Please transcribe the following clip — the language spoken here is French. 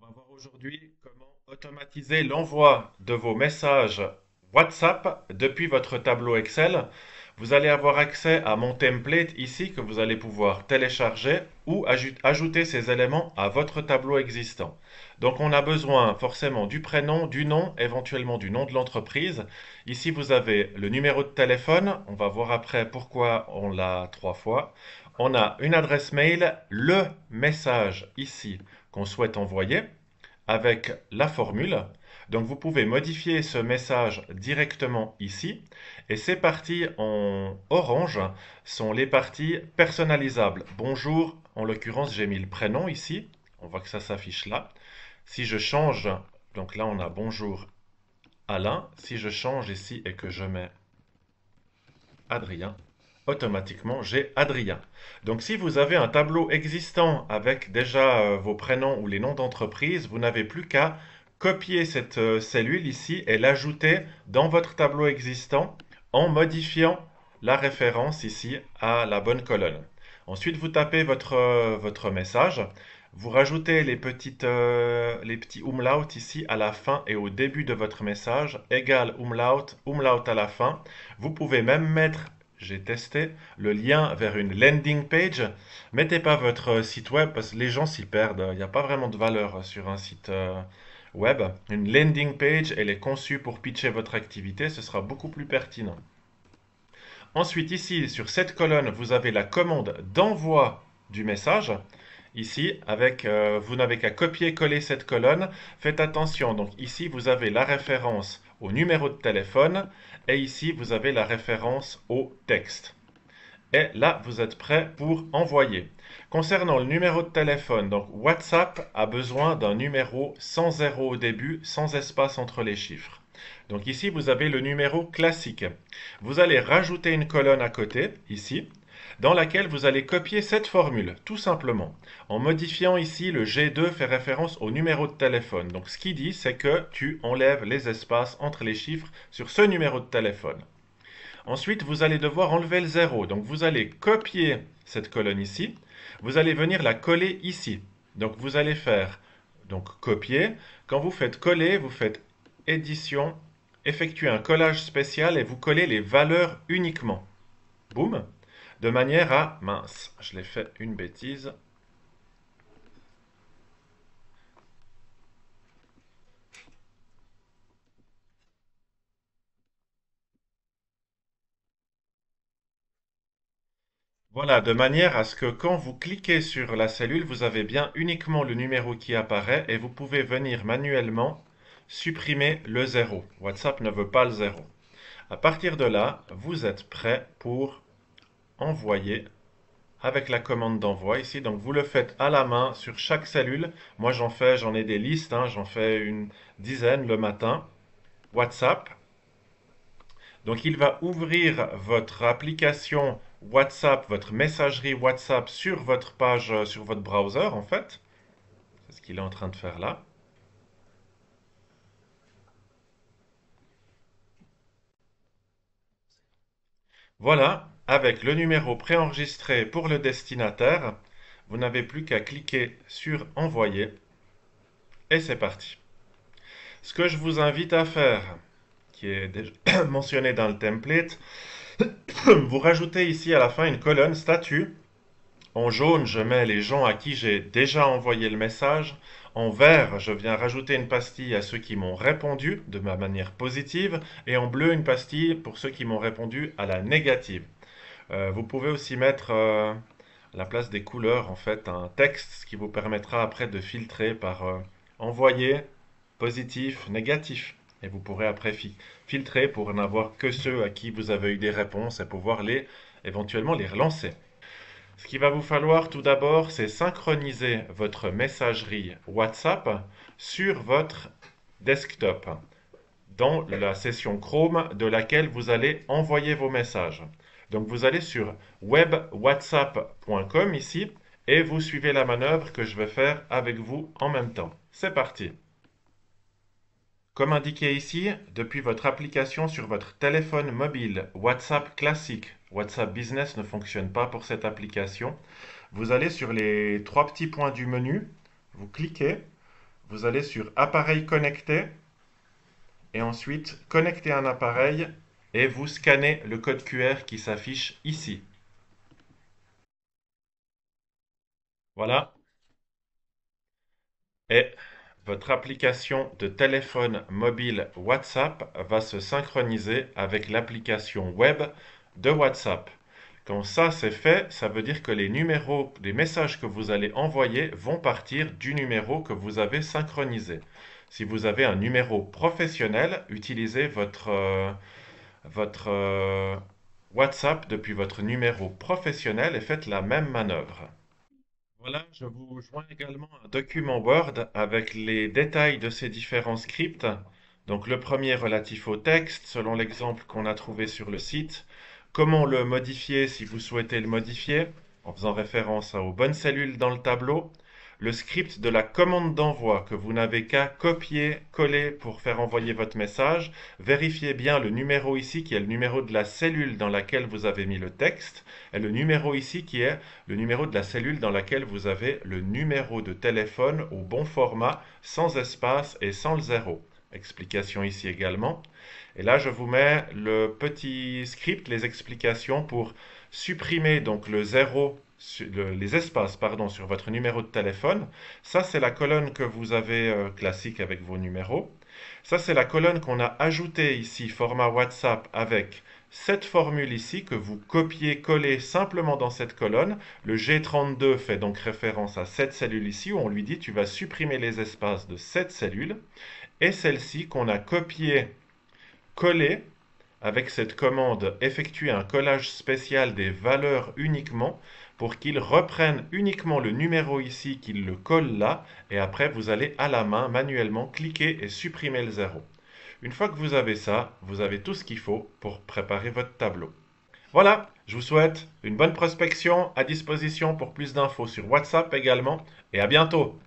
On va voir aujourd'hui comment automatiser l'envoi de vos messages WhatsApp depuis votre tableau Excel. Vous allez avoir accès à mon template ici que vous allez pouvoir télécharger ou ajouter ces éléments à votre tableau existant. Donc on a besoin forcément du prénom, du nom, éventuellement du nom de l'entreprise. Ici vous avez le numéro de téléphone. On va voir après pourquoi on l'a trois fois. On a une adresse mail, le message ici qu'on souhaite envoyer avec la formule. Donc vous pouvez modifier ce message directement ici. Et ces parties en orange sont les parties personnalisables. Bonjour, en l'occurrence j'ai mis le prénom ici. On voit que ça s'affiche là. Si je change, donc là on a bonjour Alain. Si je change ici et que je mets Adrien, automatiquement j'ai Adrien. Donc si vous avez un tableau existant avec déjà vos prénoms ou les noms d'entreprise, vous n'avez plus qu'à copier cette cellule ici et l'ajouter dans votre tableau existant en modifiant la référence ici à la bonne colonne. Ensuite, vous tapez votre message. Vous rajoutez les petits umlaut ici à la fin et au début de votre message, égal umlaut, umlaut à la fin. Vous pouvez même mettre, j'ai testé, le lien vers une landing page. Mettez pas votre site web parce que les gens s'y perdent. Il n'y a pas vraiment de valeur sur un site web. Une landing page, elle est conçue pour pitcher votre activité, ce sera beaucoup plus pertinent. Ensuite, ici, sur cette colonne, vous avez la commande d'envoi du message. Ici, vous n'avez qu'à copier-coller cette colonne. Faites attention, donc ici, vous avez la référence au numéro de téléphone et ici, vous avez la référence au texte. Et là, vous êtes prêt pour envoyer. Concernant le numéro de téléphone, donc WhatsApp a besoin d'un numéro sans zéro au début, sans espace entre les chiffres. Donc ici, vous avez le numéro classique. Vous allez rajouter une colonne à côté, ici, dans laquelle vous allez copier cette formule, tout simplement. En modifiant ici, le G2 fait référence au numéro de téléphone. Donc ce qu'il dit, c'est que tu enlèves les espaces entre les chiffres sur ce numéro de téléphone. Ensuite, vous allez devoir enlever le 0. Donc vous allez copier cette colonne ici. Vous allez venir la coller ici. Donc vous allez faire copier. Quand vous faites coller, vous faites édition, effectuer un collage spécial et vous collez les valeurs uniquement. Boum. De manière à... Mince, je l'ai fait une bêtise. Voilà, de manière à ce que quand vous cliquez sur la cellule, vous avez bien uniquement le numéro qui apparaît et vous pouvez venir manuellement supprimer le 0. WhatsApp ne veut pas le 0. À partir de là, vous êtes prêt pour envoyer avec la commande d'envoi ici. Donc vous le faites à la main sur chaque cellule. Moi j'en ai des listes, hein, j'en fais une dizaine le matin. WhatsApp. Donc il va ouvrir votre application WhatsApp, votre messagerie WhatsApp sur votre page, sur votre browser en fait. C'est ce qu'il est en train de faire là. Voilà, avec le numéro préenregistré pour le destinataire, vous n'avez plus qu'à cliquer sur Envoyer et c'est parti. Ce que je vous invite à faire, qui est déjà mentionné dans le template, vous rajoutez ici à la fin une colonne statut. En jaune, je mets les gens à qui j'ai déjà envoyé le message. En vert, je viens rajouter une pastille à ceux qui m'ont répondu de ma manière positive. Et en bleu, une pastille pour ceux qui m'ont répondu à la négative. Vous pouvez aussi mettre à la place des couleurs, en fait, un texte, ce qui vous permettra après de filtrer par envoyé, positif, négatif. Et vous pourrez après filtrer pour n'avoir que ceux à qui vous avez eu des réponses et pouvoir éventuellement les relancer. Ce qu'il va vous falloir tout d'abord, c'est synchroniser votre messagerie WhatsApp sur votre desktop dans la session Chrome de laquelle vous allez envoyer vos messages. Donc vous allez sur webwhatsapp.com ici et vous suivez la manœuvre que je vais faire avec vous en même temps. C'est parti. Comme indiqué ici, depuis votre application sur votre téléphone mobile, WhatsApp classique, WhatsApp Business ne fonctionne pas pour cette application. Vous allez sur les trois petits points du menu, vous cliquez, vous allez sur Appareil connecté et ensuite connecter un appareil et vous scannez le code QR qui s'affiche ici. Voilà. Et votre application de téléphone mobile WhatsApp va se synchroniser avec l'application web de WhatsApp. Quand ça c'est fait, ça veut dire que les numéros, les messages que vous allez envoyer vont partir du numéro que vous avez synchronisé. Si vous avez un numéro professionnel, utilisez votre WhatsApp depuis votre numéro professionnel et faites la même manœuvre. Voilà, je vous joins également un document Word avec les détails de ces différents scripts. Donc le premier relatif au texte, selon l'exemple qu'on a trouvé sur le site. Comment le modifier si vous souhaitez le modifier, en faisant référence aux bonnes cellules dans le tableau. Le script de la commande d'envoi que vous n'avez qu'à copier, coller pour faire envoyer votre message. Vérifiez bien le numéro ici qui est le numéro de la cellule dans laquelle vous avez mis le texte et le numéro ici qui est le numéro de la cellule dans laquelle vous avez le numéro de téléphone au bon format, sans espace et sans le zéro. Explication ici également. Et là, je vous mets le petit script, les explications pour supprimer donc le zéro, les espaces pardon, sur votre numéro de téléphone. Ça, c'est la colonne que vous avez classique avec vos numéros. Ça, c'est la colonne qu'on a ajoutée ici, format WhatsApp, avec cette formule ici que vous copiez-collez simplement dans cette colonne. Le G32 fait donc référence à cette cellule ici où on lui dit tu vas supprimer les espaces de cette cellule et celle-ci qu'on a copié-collé avec cette commande effectuer un collage spécial des valeurs uniquement pour qu'il reprenne uniquement le numéro ici, qu'il le colle là et après vous allez à la main manuellement cliquer et supprimer le zéro. Une fois que vous avez ça, vous avez tout ce qu'il faut pour préparer votre tableau. Voilà, je vous souhaite une bonne prospection, à disposition pour plus d'infos sur WhatsApp également, et à bientôt.